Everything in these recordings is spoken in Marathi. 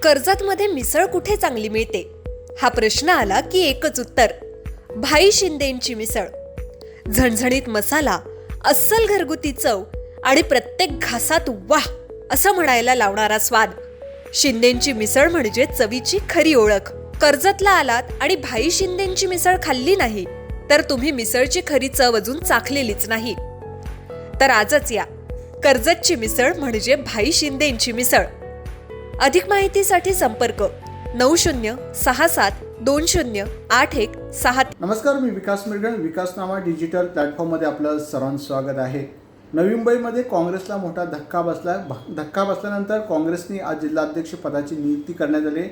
कर्जतमध्ये मिसळ कुठे चांगली मिळते हा प्रश्न आला की एकच उत्तर, भाई शिंदेंची मिसळ. झणझणीत मसाला, अस्सल घरगुती चव आणि प्रत्येक घासात वाह असं म्हणायला लावणारा स्वाद. शिंदेंची मिसळ म्हणजे चवीची खरी ओळख. कर्जतला आलात आणि भाई शिंदेंची मिसळ खाल्ली नाही तर तुम्ही मिसळची खरी चव अजून चाखलेलीच नाही. तर आजच या, कर्जतची मिसळ म्हणजे भाई शिंदेंची मिसळ. अधिक माहितीसाठी संपर्क 9067208163. नमस्कार, मी विकास मिरगण. विकासनामा डिजिटल प्लॅटफॉर्ममध्ये आपलं सर्वांचं स्वागत आहे. नवी मुंबईमध्ये काँग्रेसला मोठा धक्का बसल्यानंतर काँग्रेसने आज जिल्हाध्यक्ष पदाची नियुक्ती करण्यात आली.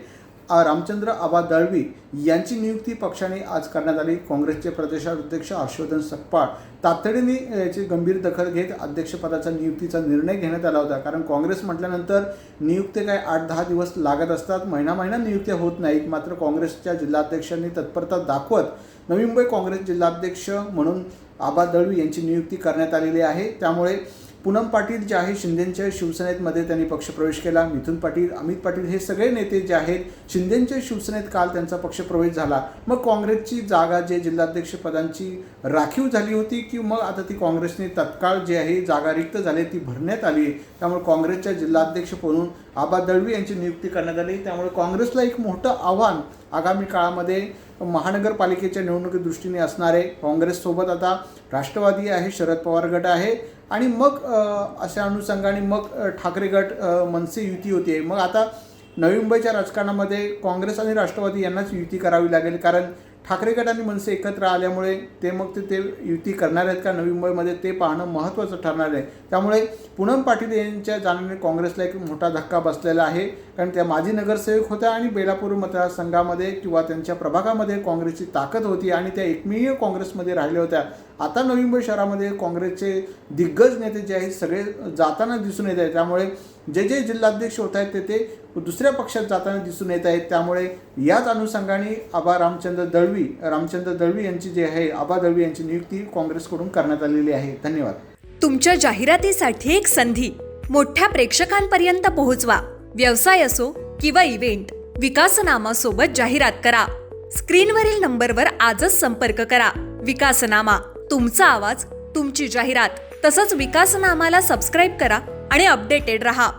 रामचंद्र आबा दळवी यांची नियुक्ती पक्षाने आज करण्यात आली. काँग्रेसचे प्रदेशाध्यक्ष हर्षवर्धन सकपाळ तातडीने याची गंभीर दखल घेत अध्यक्षपदाचा नियुक्तीचा निर्णय घेण्यात आला होता. कारण काँग्रेस म्हटल्यानंतर नियुक्ती काय 8-10 दिवस लागत असतात, महिना नियुक्त्या होत नाहीत. मात्र काँग्रेसच्या जिल्हाध्यक्षांनी तत्परता दाखवत नवी मुंबई काँग्रेस जिल्हाध्यक्ष म्हणून आबा दळवी यांची नियुक्ती करण्यात आलेली आहे. त्यामुळे पूनम पाटील जे आहे शिंदेंच्या शिवसेनेमध्ये त्यांनी पक्षप्रवेश केला. मिथुन पाटील, अमित पाटील हे सगळे नेते जे आहेत शिंदेंच्या शिवसेनेत काल त्यांचा पक्षप्रवेश झाला. मग काँग्रेसची जागा जे जिल्हाध्यक्ष पदांची राखीव झाली होती की मग आता ती काँग्रेसने तत्काळ जे आहे जागा रिक्त झाली ती भरण्यात आली. त्यामुळे काँग्रेसच्या जिल्हाध्यक्ष म्हणून आबा दळवी यांची नियुक्ती करण्यात आली. त्यामुळे काँग्रेसला एक मोठं आव्हान आगामी काळामध्ये महानगरपालिकेच्या निवडणुकी दृष्टीने असणार आहे. काँग्रेससोबत आता राष्ट्रवादी आहे, शरद पवार गट आहे आणि मग अशा अनुषंगाने मग ठाकरे गट मनसे युती होती. मग आता नवी मुंबईच्या राजकारणामध्ये काँग्रेस आणि राष्ट्रवादी यांनाच युती करावी लागेल. कारण ठाकरे गट आणि मनसे एकत्र आल्यामुळे ते युती करणार आहेत का नवी मुंबईमध्ये ते पाहणं महत्त्वाचं ठरणार आहे. त्यामुळे पूनम पाटील यांच्या जाण्याने काँग्रेसला एक मोठा धक्का बसलेला आहे. कारण त्या माजी नगरसेवक होत्या आणि बेलापूर मतदारसंघामध्ये किंवा त्यांच्या प्रभागामध्ये काँग्रेसची ताकद होती आणि त्या एकमेव काँग्रेसमध्ये राहिल्या होत्या. आता नवी मुंबई शहरामध्ये काँग्रेसचे दिग्गज नेते जे आहेत सगळे जाताना दिसून येत आहेत. त्यामुळे जे जिल्हाध्यक्ष होत आहेत ते दुसऱ्या पक्षात जाताना दिसून येत आहेत. त्यामुळे याच अनुषंगाने रामचंद्र दळवी यांची जी आहे आबा दळवी यांची नियुक्ती काँग्रेसकडून करण्यात आलेली आहे. धन्यवाद. तुमच्या जाहिरातीसाठी एक संधी मोठ्या प्रेक्षकांपर्यंत पोहोचवा. व्यवसाय असो किंवा इव्हेंट, विकासनामा सोबत जाहिरात करा. स्क्रीनवरील नंबरवर आजच संपर्क करा. विकासनामा, तुमचा आवाज, तुमची जाहिरात. तसंच विकासनामाला सबस्क्राईब करा आणि अपडेटेड रहा.